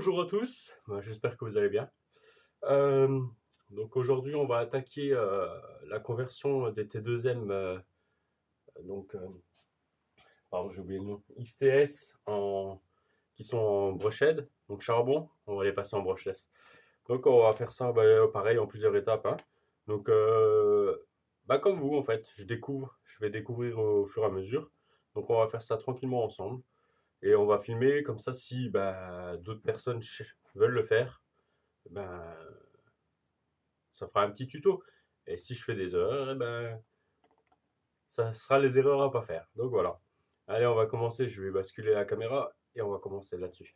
Bonjour à tous, j'espère que vous allez bien. Euh, donc aujourd'hui on va attaquer la conversion des T2M, pardon j'ai oublié le nom, XTS qui sont en brochette, donc charbon, on va les passer en brushless. Donc on va faire ça pareil en plusieurs étapes, hein. Donc comme vous en fait, je vais découvrir au fur et à mesure. Donc on va faire ça tranquillement ensemble. Et on va filmer comme ça si d'autres personnes veulent le faire, ben, ça fera un petit tuto. Et si je fais des erreurs, ça sera les erreurs à pas faire. Donc voilà. Allez, on va commencer. Je vais basculer la caméra et on va commencer là-dessus.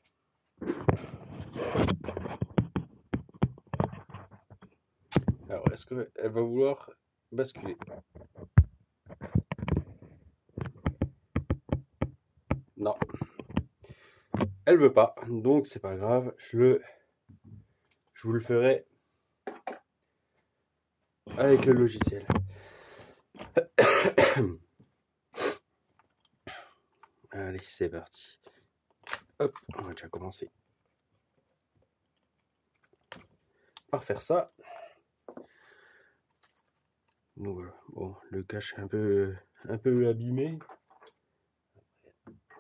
Alors, est-ce qu'elle va vouloir basculer? Non. Elle veut pas. Donc c'est pas grave. Je vous le ferai avec le logiciel. Allez, c'est parti. Hop, on va déjà commencer par faire ça. Donc voilà. Bon, le cache est un peu abîmé.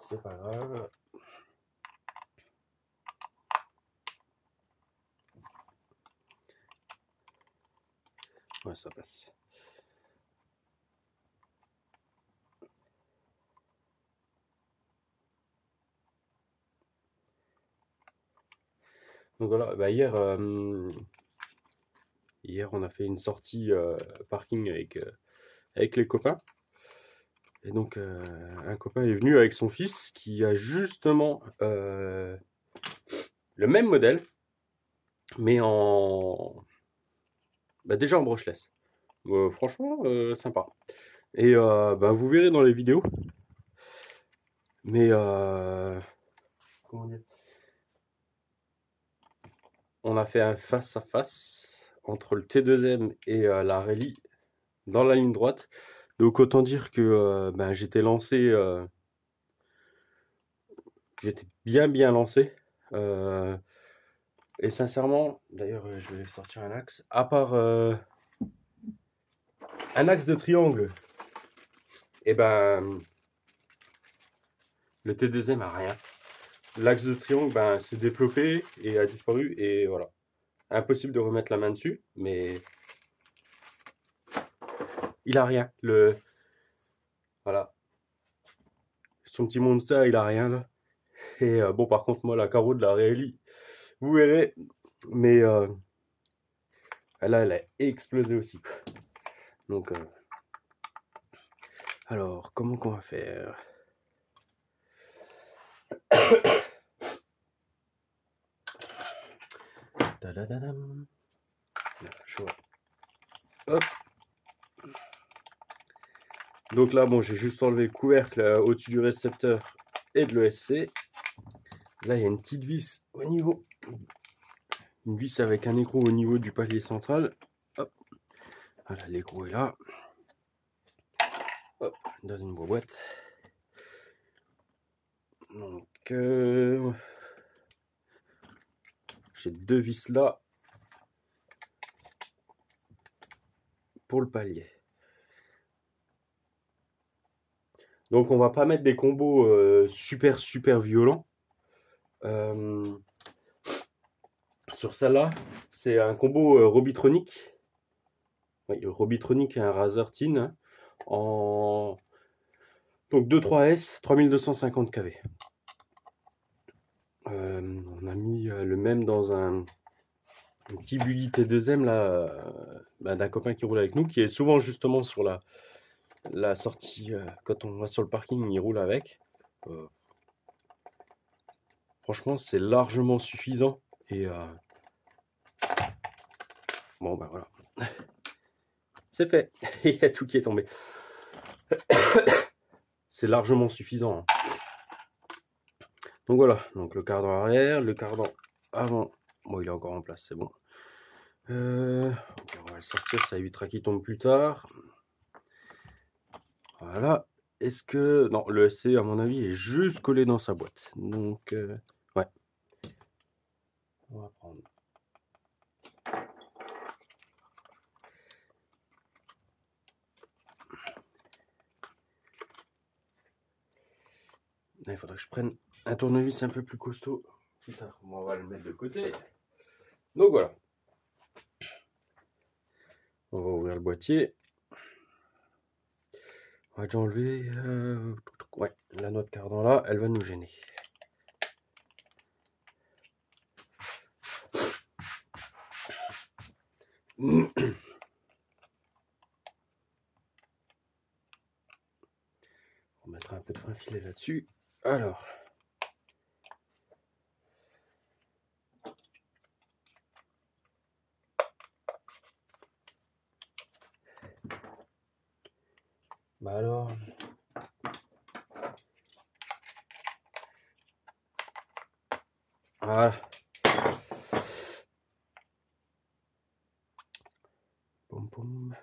C'est pas grave. Ouais, ça passe. Donc voilà, hier on a fait une sortie parking avec les copains. Et donc un copain est venu avec son fils qui a justement le même modèle, mais déjà en brushless. Franchement, sympa. Et vous verrez dans les vidéos. Mais comment dire, on a fait un face-à-face entre le T2M et la Rallye dans la ligne droite. Donc autant dire que j'étais lancé, j'étais bien lancé. Et sincèrement, d'ailleurs je vais sortir un axe. À part un axe de triangle, et le T2M a rien. L'axe de triangle s'est développé et a disparu. Et voilà. Impossible de remettre la main dessus, mais il a rien. Voilà. Son petit monster, il a rien là. Et bon, par contre, moi, la carreau de la Rallye, vous verrez, mais là, elle a explosé aussi, quoi. Donc, alors, comment qu'on va faire? Hop. Donc là, bon, j'ai juste enlevé le couvercle au-dessus du récepteur et de l'ESC. Là, il y a une petite vis au niveau, une vis avec un écrou au niveau du palier central. Hop. Voilà, l'écrou est là. Hop, dans une boîte. Donc, j'ai deux vis là pour le palier. Donc, on va pas mettre des combos super violents. Sur celle-là, c'est un combo Robitronic. Oui, Robitronic et un Razer Tin, hein, en donc 2.3S 3250 kV. On a mis le même dans un petit buggy T2M là, d'un copain qui roule avec nous, qui est souvent justement sur la sortie, quand on va sur le parking, il roule avec. Franchement, c'est largement suffisant. Et bon, voilà. C'est fait. Il y a tout qui est tombé. C'est largement suffisant, hein. Donc voilà, donc le cardan arrière, le cardan avant. Bon, il est encore en place, c'est bon. Okay, on va le sortir, ça évitera qu'il tombe plus tard. Voilà. Est-ce que... Non, le SC, à mon avis, est juste collé dans sa boîte. Donc, ouais. On va prendre. Là, il faudra que je prenne un tournevis un peu plus costaud. Putain, on va le mettre de côté. Donc voilà. On va ouvrir le boîtier. On va déjà enlever ouais, la noix de cardan là, elle va nous gêner. On mettra un peu de fin filet là-dessus. Alors. Bah alors. Voilà. Poum poum.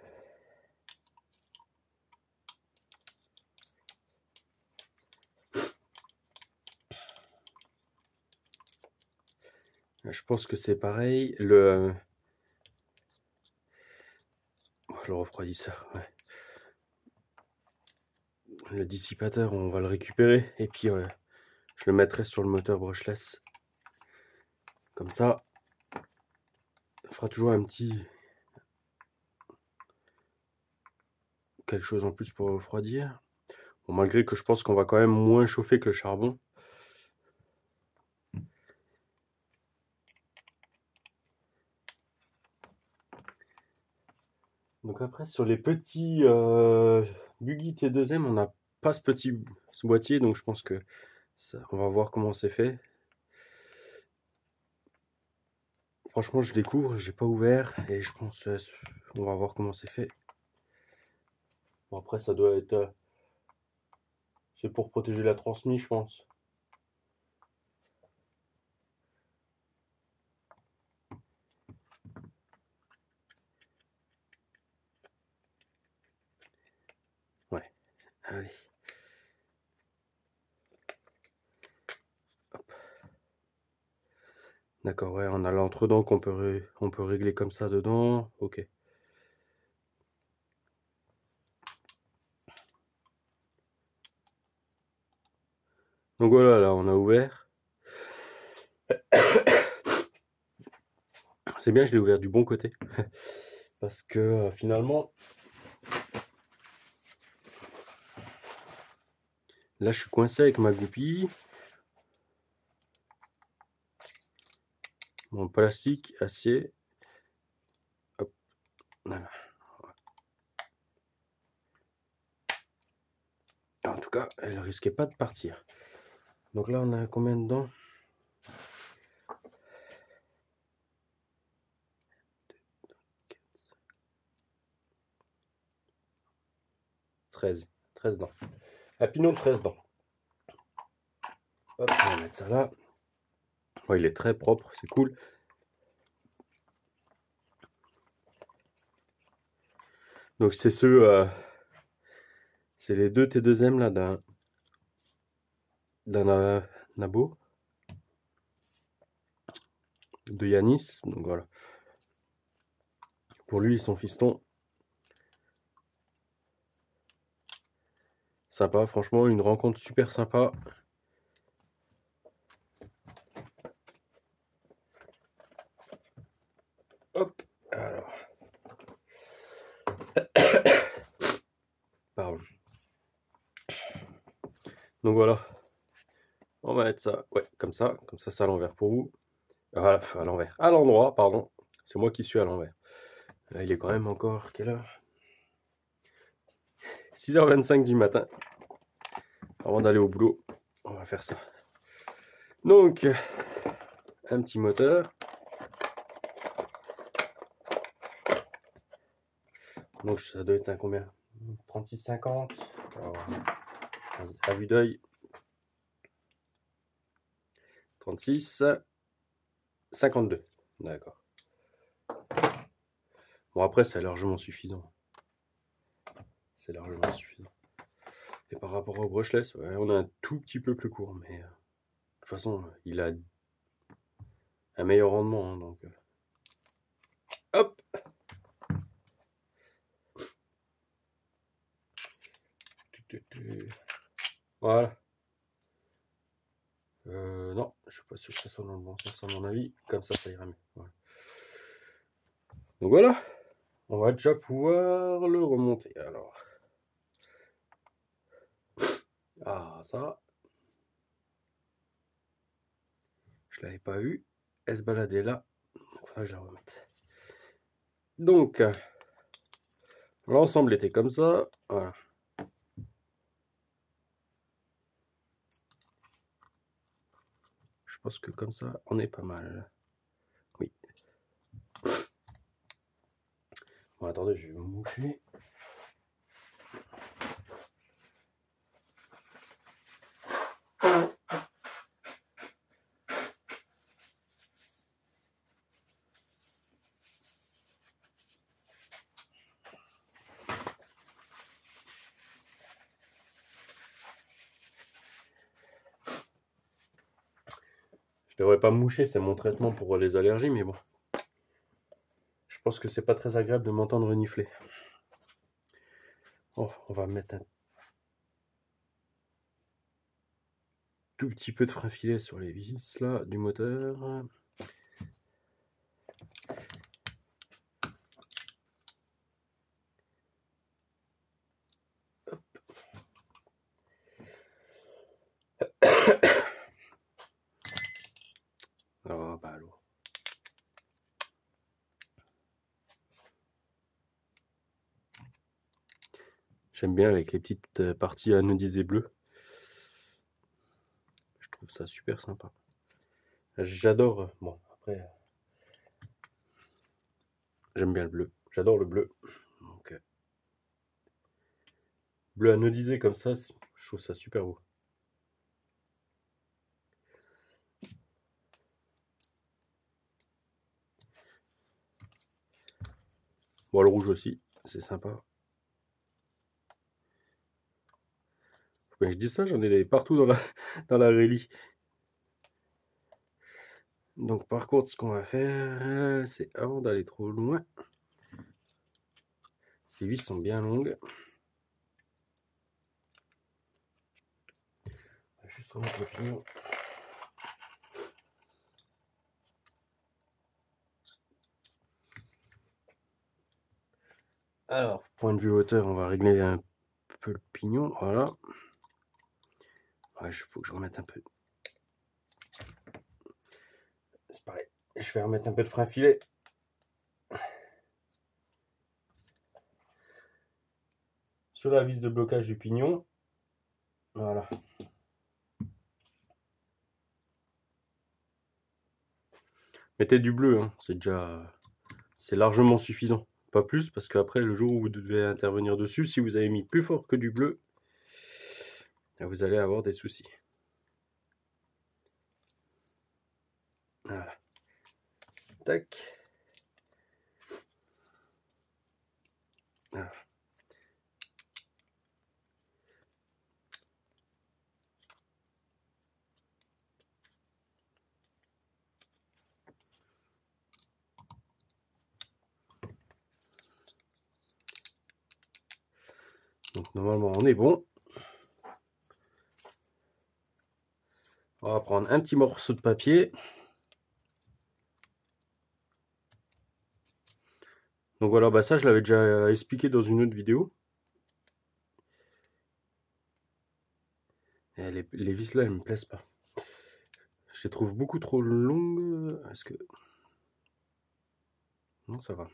Je pense que c'est pareil. Le refroidisseur, ouais. Le dissipateur, on va le récupérer et puis je le mettrai sur le moteur brushless. Comme ça, ça fera toujours un petit quelque chose en plus pour refroidir. Bon, malgré que je pense qu'on va quand même moins chauffer que le charbon. Donc après sur les petits Buggy T2M, on n'a pas ce boîtier, donc je pense que ça, on va voir comment c'est fait. Franchement, je découvre, j'ai pas ouvert et je pense on va voir comment c'est fait. Bon, après ça doit être c'est pour protéger la transmission, je pense. Ouais, allez. D'accord, ouais, on a l'entre-dents qu'on peut, on peut régler comme ça dedans. Ok. Donc voilà, là, on a ouvert. C'est bien, je l'ai ouvert du bon côté. Parce que finalement, là, je suis coincé avec ma goupille. Mon plastique, acier. Hop. Voilà. En tout cas, elle risquait pas de partir. Donc là, on a combien dedans? 13. 13 dents. Un pinot de 13 dents. Hop, on va mettre ça là. Ouais, il est très propre, c'est cool. Donc c'est c'est les deux T2M là d'un Nabo de Yanis. Donc voilà. Pour lui et son fiston. Sympa, franchement, une rencontre super sympa. Hop, alors. Pardon. Donc voilà. On va mettre ça, ouais, comme ça c'est à l'envers pour vous. Voilà, à l'envers. À l'endroit, pardon. C'est moi qui suis à l'envers. Là, il est quand même encore, quelle heure? 6h25 du matin. Avant d'aller au boulot, on va faire ça. Donc, un petit moteur. Donc, ça doit être un combien? 36,50. À vue d'œil. 36. 52. D'accord. Bon, après, c'est largement suffisant. C'est largement suffisant. Et par rapport au brushless, ouais, on a un tout petit peu plus court, mais de toute façon, il a un meilleur rendement. Hein, donc, hop. Voilà. Non, je suis pas sûr que ça soit dans le bon sens à mon avis. Comme ça ira mieux. Voilà. Donc voilà. On va déjà pouvoir le remonter. Alors. Ah, ça. Je l'avais pas vu. Elle se baladait là. Enfin, je la remette. Donc, l'ensemble était comme ça. Voilà. Je pense que comme ça, on est pas mal. Oui. Bon, attendez, je vais me moucher. Je devrais pas me moucher, c'est mon traitement pour les allergies, mais bon. Je pense que c'est pas très agréable de m'entendre renifler. Oh, on va mettre un tout petit peu de frein filet sur les vis là du moteur. Hop. Oh bah alors. J'aime bien avec les petites parties anodisées bleues. Je trouve ça super sympa. J'adore. Bon, après, j'aime bien le bleu. J'adore le bleu. Donc, bleu anodisé comme ça, je trouve ça super beau. Bon, le rouge aussi, c'est sympa. Mais je dis ça, j'en ai partout dans la rallye. Donc par contre, ce qu'on va faire, c'est avant d'aller trop loin, les vis sont bien longues. On va juste remettre le pignon. Alors, point de vue hauteur, on va régler un peu le pignon, voilà. Ouais, il faut que je remette un peu. C'est pareil, je vais remettre un peu de frein filet. Sur la vis de blocage du pignon. Voilà. Mettez du bleu, hein. C'est largement suffisant. Pas plus, parce qu'après, le jour où vous devez intervenir dessus, si vous avez mis plus fort que du bleu, vous allez avoir des soucis. Voilà. Tac. Voilà. Donc normalement on est bon. On va prendre un petit morceau de papier. Donc voilà, bah ça je l'avais déjà expliqué dans une autre vidéo. Et les vis là, elles me plaisent pas. Je les trouve beaucoup trop longues. Est-ce que... Non, ça va.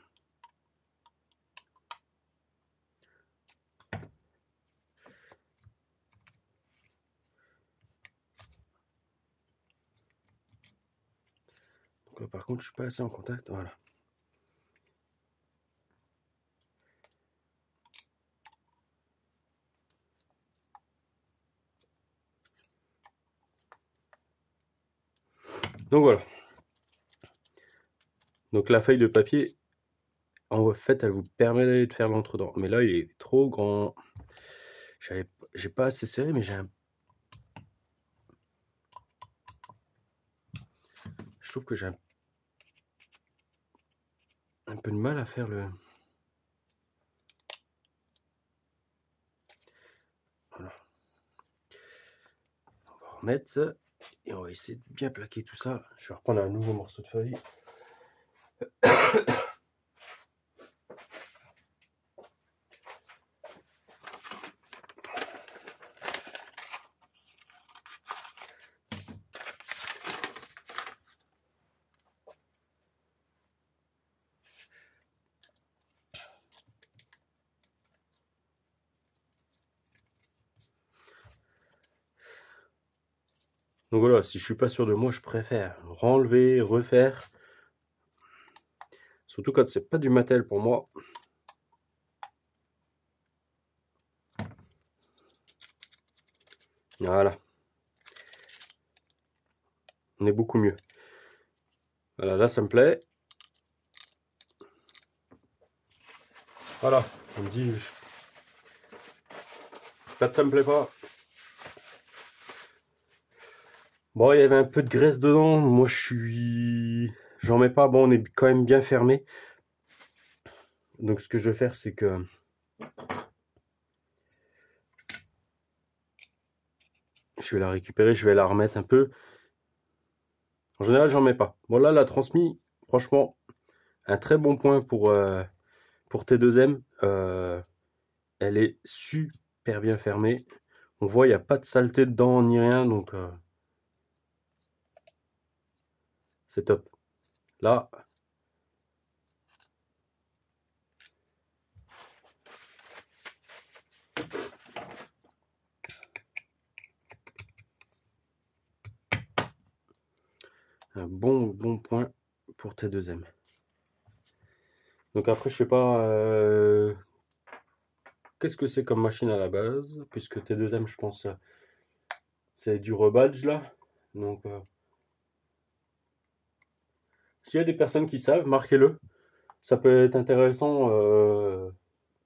Donc là, par contre, je suis pas assez en contact. Voilà. Donc voilà. Donc la feuille de papier, en fait, elle vous permet de faire l'entredent. Mais là, il est trop grand. J'ai pas assez serré, mais j'ai un... Je trouve que j'ai un un peu de mal à faire le... Voilà. On va remettre et on va essayer de bien plaquer tout ça. Je vais reprendre un nouveau morceau de feuille. Donc voilà, si je suis pas sûr de moi, je préfère renlever, refaire. Surtout quand c'est pas du matériel pour moi. Voilà. On est beaucoup mieux. Voilà, là ça me plaît. Voilà, on me dit... Quand ça me plaît pas. Bon, il y avait un peu de graisse dedans. Moi, j'en mets pas. Bon, on est quand même bien fermé. Donc, ce que je vais faire, c'est que... je vais la récupérer, je vais la remettre un peu. En général, j'en mets pas. Bon, là, la transmis, franchement, un très bon point pour T2M. Elle est super bien fermée. On voit, il n'y a pas de saleté dedans ni rien. Donc, c'est top. Là... un bon point pour T2M. Donc après, je sais pas qu'est-ce que c'est comme machine à la base, puisque T2M, je pense, c'est du rebadge là. Donc, s'il y a des personnes qui savent, marquez-le. Ça peut être intéressant,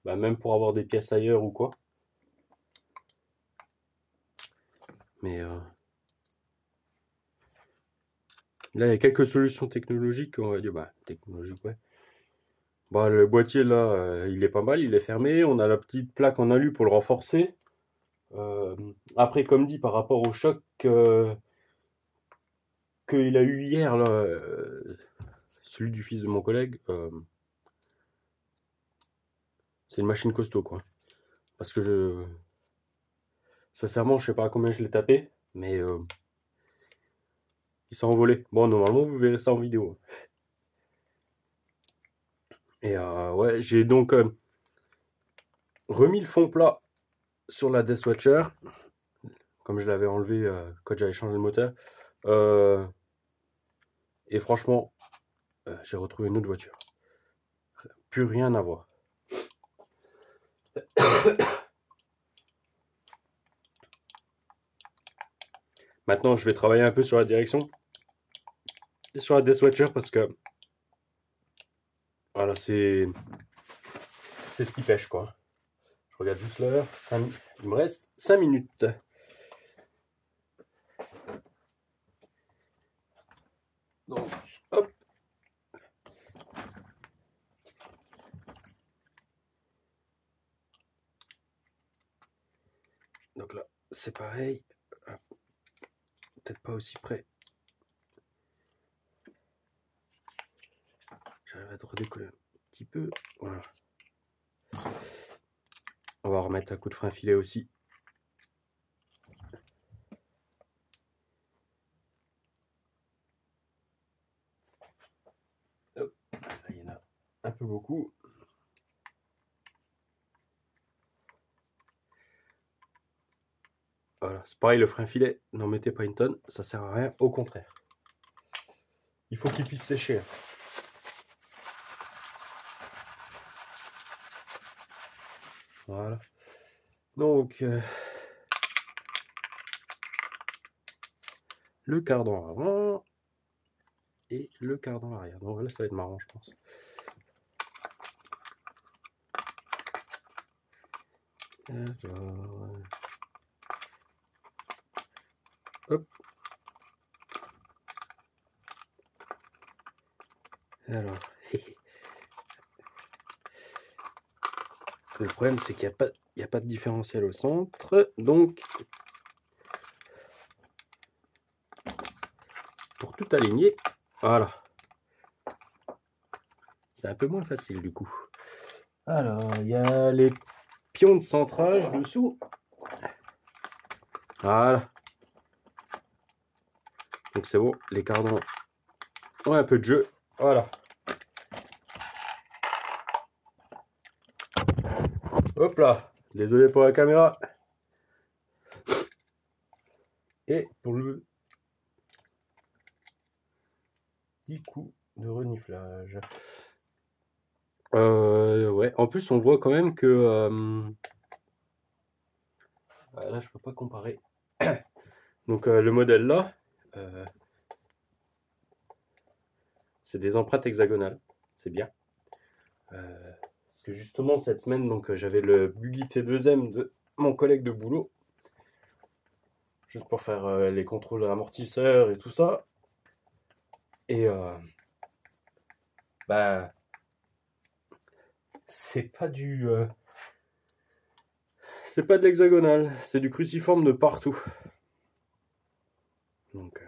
même pour avoir des pièces ailleurs ou quoi. Mais là, il y a quelques solutions technologiques, on va dire, technologiques, ouais. Le boîtier là, il est pas mal, il est fermé. On a la petite plaque en alu pour le renforcer. Après, comme dit, par rapport au choc qu'il a eu hier, là, celui du fils de mon collègue, c'est une machine costaud, quoi. Parce que sincèrement, je sais pas à combien je l'ai tapé, mais il s'est envolé. Bon, normalement, vous verrez ça en vidéo. Et ouais, j'ai donc remis le fond plat sur la Deathwatcher, comme je l'avais enlevé quand j'avais changé le moteur. Et franchement, j'ai retrouvé une autre voiture. Plus rien à voir. Maintenant, je vais travailler un peu sur la direction et sur la Deathwatcher parce que voilà, c'est ce qui pêche, quoi. Je regarde juste l'heure. Il me reste 5 minutes. Donc, hop. Donc là, c'est pareil. Peut-être pas aussi près. J'arrive à te redécoller un petit peu. Voilà. On va remettre un coup de frein filet aussi. Hop. Là, il y en a un peu beaucoup. Voilà, c'est pareil, le frein filet, n'en mettez pas une tonne, ça sert à rien, au contraire. Il faut qu'il puisse sécher. Voilà. Donc, le cardan avant et le cardan arrière. Donc là, ça va être marrant, je pense. Alors, hop. Alors, Le problème, c'est qu'il n'y a pas de différentiel au centre. Donc, pour tout aligner, voilà. C'est un peu moins facile du coup. Alors, il y a les pions de centrage dessous. Voilà. Donc c'est bon, les cardans ont un peu de jeu. Voilà. Hop là. Désolé pour la caméra. Et pour le petit coup de reniflage. Ouais, en plus on voit quand même que là je peux pas comparer. Donc le modèle là, c'est des empreintes hexagonales, c'est bien. Parce que justement cette semaine, donc j'avais le Buggy T2M de mon collègue de boulot, juste pour faire les contrôles amortisseurs et tout ça. Et bah c'est pas c'est pas de l'hexagonal, c'est du cruciforme de partout. Donc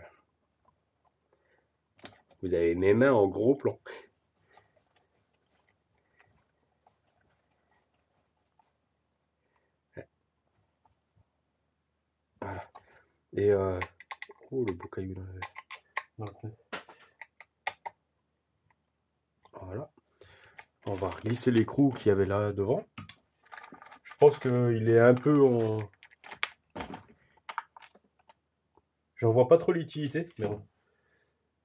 vous avez mes mains en gros plan. Voilà. Et oh le beau caillou dans le pneu. Voilà. On va glisser l'écrou qu'il y avait là devant. Je pense qu'il est un peu en... J'en vois pas trop l'utilité, mais bon.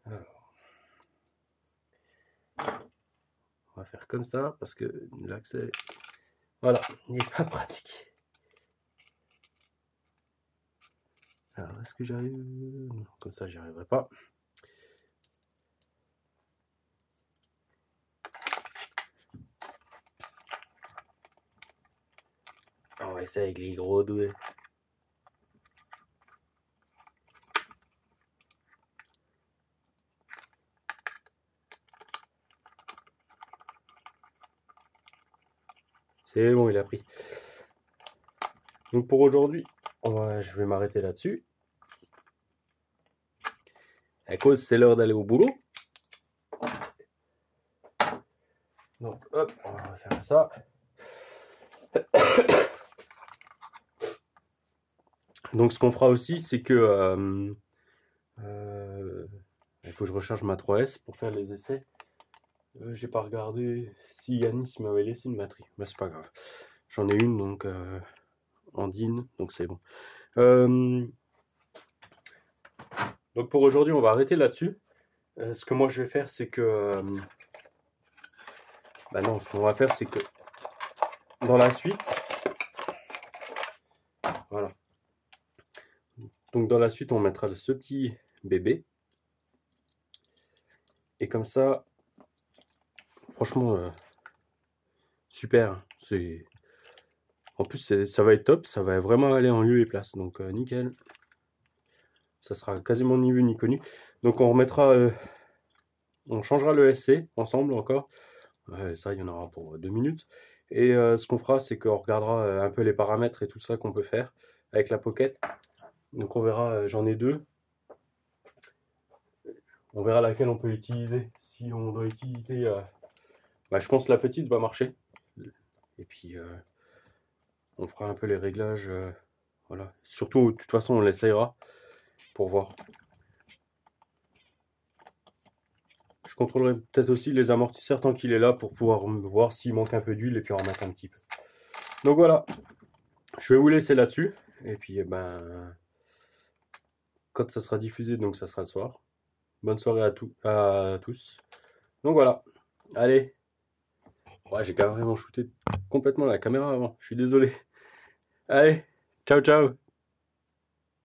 Alors. On va faire comme ça, parce que l'accès... Voilà, il n'est pas pratique. Alors, est-ce que j'arrive... Non, comme ça, j'y arriverai pas. On va essayer avec les gros doigts. C'est bon, il a pris. Donc pour aujourd'hui, je vais m'arrêter là-dessus. À cause, c'est l'heure d'aller au boulot. Donc hop, on va faire ça. Donc ce qu'on fera aussi, c'est que il faut que je recharge ma 3S pour faire les essais. J'ai pas regardé si Yanis m'avait laissé une batterie. Bah, c'est pas grave. J'en ai une donc en DIN, donc c'est bon. Donc pour aujourd'hui, on va arrêter là-dessus. Ce que moi je vais faire, c'est que... bah non, ce qu'on va faire, c'est que dans la suite... Voilà. Donc dans la suite, on mettra ce petit bébé. Et comme ça, franchement, super. En plus, ça va être top. Ça va vraiment aller en lieu et place. Donc nickel. Ça sera quasiment ni vu ni connu. Donc on remettra... on changera le SC ensemble encore. Ça, il y en aura pour 2 minutes. Et ce qu'on fera, c'est qu'on regardera un peu les paramètres et tout ça qu'on peut faire avec la Pocket. Donc on verra, j'en ai deux. On verra laquelle on peut utiliser. Si on doit utiliser... bah, je pense que la petite va marcher. Et puis on fera un peu les réglages. Voilà. Surtout, de toute façon, on l'essayera pour voir. Je contrôlerai peut-être aussi les amortisseurs tant qu'il est là pour pouvoir voir s'il manque un peu d'huile et puis en remettre un petit peu. Donc voilà, je vais vous laisser là-dessus. Et puis ben, quand ça sera diffusé, donc ça sera le soir. Bonne soirée à tous. Donc voilà, allez. Ouais, j'ai carrément shooté complètement la caméra avant, je suis désolé. Allez, ciao ciao.